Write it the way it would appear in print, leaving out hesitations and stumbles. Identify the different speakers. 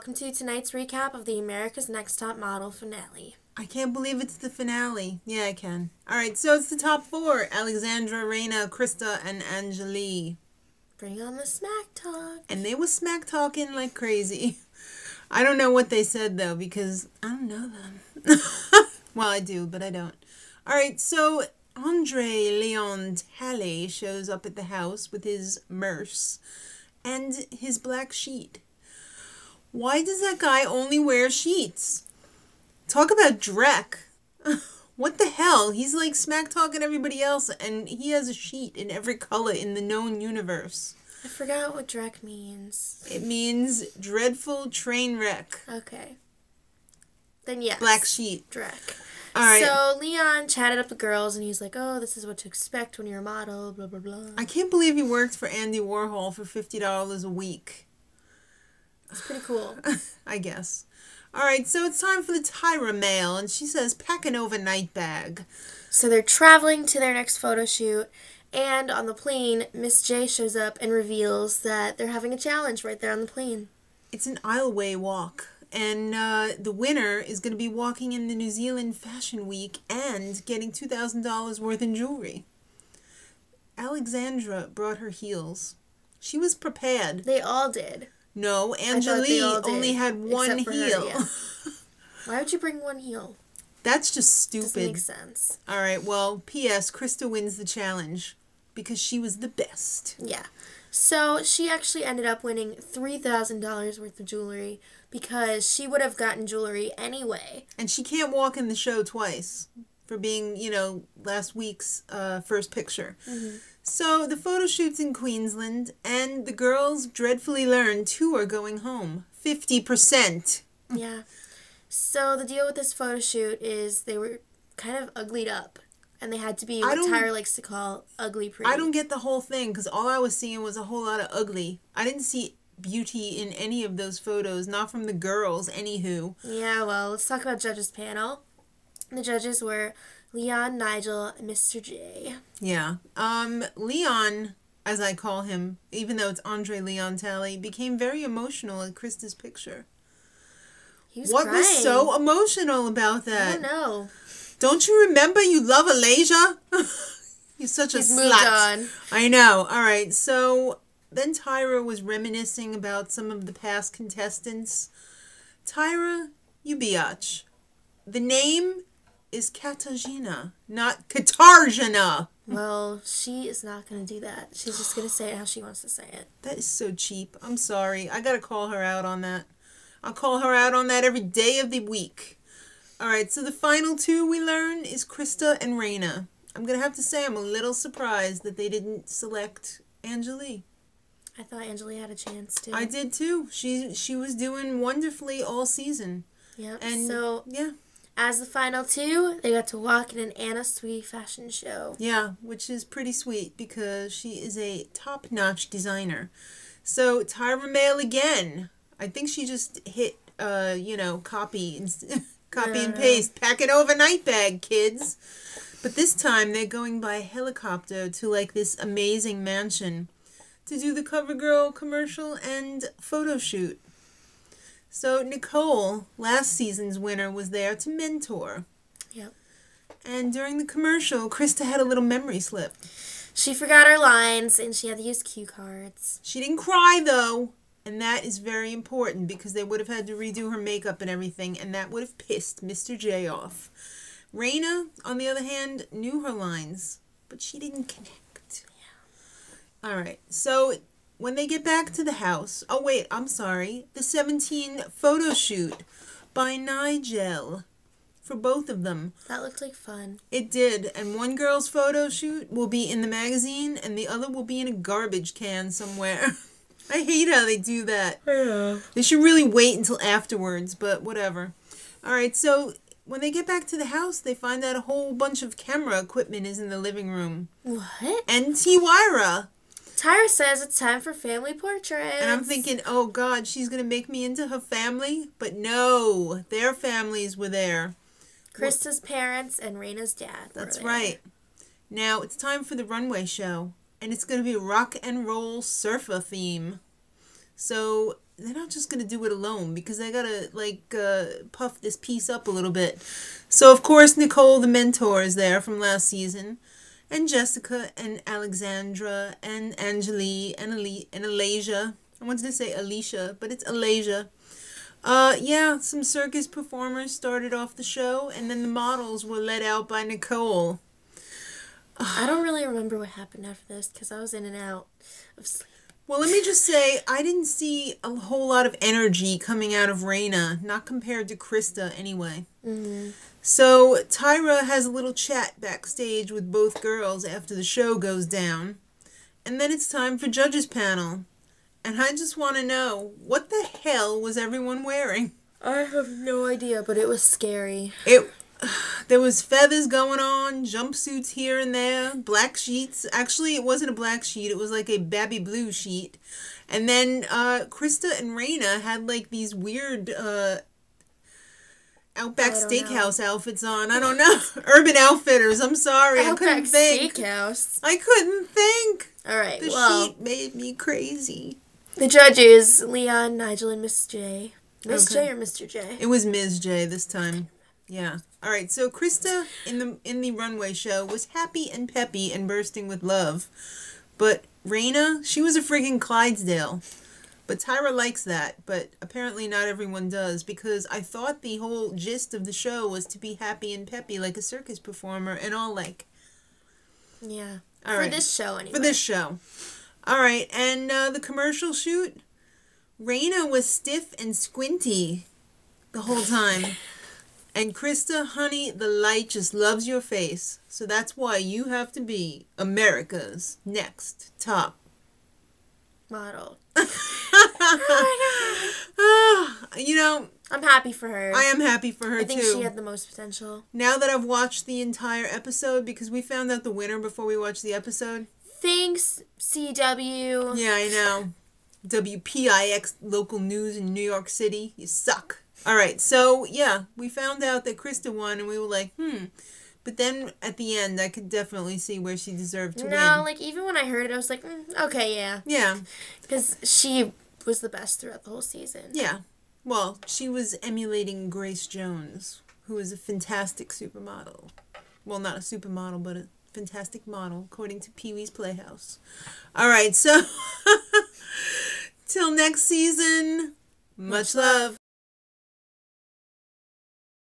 Speaker 1: welcome to tonight's recap of the America's Next Top Model finale.
Speaker 2: I can't believe it's the finale. Yeah, I can. Alright, so it's the top 4. Alexandra, Rayna, Krista, and Angelea.
Speaker 1: Bring on the smack talk.
Speaker 2: And they were smack talking like crazy. I don't know what they said, though, because I don't know them. Well, I do, but I don't. Alright, so Andre Leon Talley shows up at the house with his Merce and his black sheet. Why does that guy only wear sheets? Talk about Drek. What the hell? He's like smack talking everybody else, and he has a sheet in every color in the known universe.
Speaker 1: I forgot what Drek means.
Speaker 2: It means dreadful train wreck.
Speaker 1: Okay. Then yes.
Speaker 2: Black sheet.
Speaker 1: Drek.
Speaker 2: All right.
Speaker 1: So Leon chatted up the girls, and he's like, oh, this is what to expect when you're a model, blah, blah, blah.
Speaker 2: I can't believe he worked for Andy Warhol for $50 a week.
Speaker 1: It's pretty cool.
Speaker 2: I guess. All right, so it's time for the Tyra Mail, and she says, pack an overnight bag.
Speaker 1: So they're traveling to their next photo shoot, and on the plane, Miss J shows up and reveals that they're having a challenge right there on the plane.
Speaker 2: It's an aisleway walk, and the winner is going to be walking in the New Zealand Fashion Week and getting $2,000 worth in jewelry. Alexandra brought her heels. She was prepared.
Speaker 1: They all did.
Speaker 2: No, Angelea only had one heel.
Speaker 1: Her, yeah. Why would you bring one heel?
Speaker 2: That's just stupid.
Speaker 1: Doesn't make sense.
Speaker 2: All right, well, P.S. Krista wins the challenge because she was the best.
Speaker 1: Yeah. So she actually ended up winning $3,000 worth of jewelry because she would have gotten jewelry anyway.
Speaker 2: And she can't walk in the show twice for being, last week's first picture. Mm-hmm. So the photo shoot's in Queensland, and the girls dreadfully learn 2 are going home. 50%.
Speaker 1: Yeah. So the deal with this photo shoot is they were kind of uglied up, and they had to be what Tyra likes to call ugly pretty.
Speaker 2: I don't get the whole thing, because all I was seeing was a whole lot of ugly. I didn't see beauty in any of those photos, not from the girls, anywho.
Speaker 1: Yeah, well, let's talk about judges panel. The judges were Leon, Nigel, and Mr. J.
Speaker 2: Yeah. Leon, as I call him, even though it's Andre Leon Talley, became very emotional at Krista's picture.
Speaker 1: He was
Speaker 2: crying.
Speaker 1: What
Speaker 2: was so emotional about that?
Speaker 1: I don't know.
Speaker 2: Don't you remember you love Alasia? You're such a slut.
Speaker 1: Moved on.
Speaker 2: I know. All right. So then Tyra was reminiscing about some of the past contestants. Tyra, you biatch. The name is Katarzyna, not Katarzyna.
Speaker 1: Well, she is not going to do that. She's just going to say it how she wants to say it.
Speaker 2: That is so cheap. I'm sorry. I got to call her out on that. I'll call her out on that every day of the week. All right, so the final 2 we learn is Krista and Rayna. I'm going to have to say I'm a little surprised that they didn't select Angelea.
Speaker 1: I thought Angelea had a chance, too.
Speaker 2: I did, too. She was doing wonderfully all season.
Speaker 1: Yep.
Speaker 2: And
Speaker 1: so,
Speaker 2: yeah.
Speaker 1: As the final 2, they got to walk in an Anna Sui fashion show.
Speaker 2: Yeah, which is pretty sweet because she is a top-notch designer. So, Tyra Mail again. I think she just hit, copy and paste. Pack an overnight bag, kids. But this time, they're going by helicopter to, this amazing mansion to do the Covergirl commercial and photo shoot. So Nicole, last season's winner, was there to mentor.
Speaker 1: Yep.
Speaker 2: And during the commercial, Krista had a little memory slip.
Speaker 1: She forgot her lines, and she had to use cue cards.
Speaker 2: She didn't cry, though. And that is very important, because they would have had to redo her makeup and everything, and that would have pissed Mr. J off. Rayna, on the other hand, knew her lines, but she didn't connect. Yeah. All right, so when they get back to the house... Oh, wait, I'm sorry. The 17 photo shoot by Nigel for both of them.
Speaker 1: That looked like fun.
Speaker 2: It did. And one girl's photo shoot will be in the magazine, and the other will be in a garbage can somewhere. I hate how they do that. Yeah. They should really wait until afterwards, but whatever. All right, so when they get back to the house, they find that a whole bunch of camera equipment is in the living room.
Speaker 1: What?
Speaker 2: And Tyra.
Speaker 1: Tyra says it's time for family portraits.
Speaker 2: And I'm thinking, oh, God, she's going to make me into her family? But no, their families were there.
Speaker 1: Krista's parents and Rayna's dad.
Speaker 2: That's right. Now, it's time for the runway show. And it's going to be a rock and roll surfer theme. So just gonna do it alone because they gotta like puff this piece up a little bit. So of course Nicole, the mentor, is there from last season, and Jessica and Alexandra and Angelea and Alasia. I wanted to say Alicia, but it's Alasia. Yeah, some circus performers started off the show, and then the models were led out by Nicole.
Speaker 1: I don't really remember what happened after this because I was in and out of sleep.
Speaker 2: Well, let me just say, I didn't see a whole lot of energy coming out of Rayna, not compared to Krista anyway.
Speaker 1: Mm-hmm.
Speaker 2: So Tyra has a little chat backstage with both girls after the show goes down. And then it's time for Judges Panel. And I just want to know, what the hell was everyone wearing?
Speaker 1: I have no idea, but it was scary.
Speaker 2: There was feathers going on, jumpsuits here and there, black sheets. Actually, it wasn't a black sheet. It was like a baby blue sheet. And then Krista and Rayna had like these weird Outback Steakhouse outfits on. I don't know. Urban Outfitters. I'm sorry. I couldn't think.
Speaker 1: Steakhouse.
Speaker 2: I couldn't think.
Speaker 1: All right.
Speaker 2: The sheet made me crazy.
Speaker 1: The judges, Leon, Nigel, and Miss J. Miss J or Mr. J?
Speaker 2: It was Ms. J this time. Yeah. All right. So Krista in the runway show was happy and peppy and bursting with love, but Rayna, she was a friggin' Clydesdale. But Tyra likes that, but apparently not everyone does, because I thought the whole gist of the show was to be happy and peppy like a circus performer and all like.
Speaker 1: Yeah.
Speaker 2: All right.
Speaker 1: For this show, anyway.
Speaker 2: For this show. All right. And the commercial shoot, Rayna was stiff and squinty the whole time. And Krista, honey, the light just loves your face. So that's why you have to be America's next top
Speaker 1: model.
Speaker 2: Oh my God. You know,
Speaker 1: I'm happy for her.
Speaker 2: I am happy for her, too.
Speaker 1: I think she had the most potential.
Speaker 2: Now that I've watched the entire episode, because we found out the winner before we watched the episode.
Speaker 1: Thanks, CW.
Speaker 2: Yeah, I know. WPIX local news in New York City. You suck. All right, so, yeah, we found out that Krista won, and we were like, But then, at the end, I could definitely see where she deserved to win.
Speaker 1: No, like, even when I heard it, I was like, okay, yeah.
Speaker 2: Yeah.
Speaker 1: Because she was the best throughout the whole season.
Speaker 2: Yeah. Well, she was emulating Grace Jones, who is a fantastic supermodel. Well, not a supermodel, but a fantastic model, according to Pee-wee's Playhouse. All right, so, till next season, much love.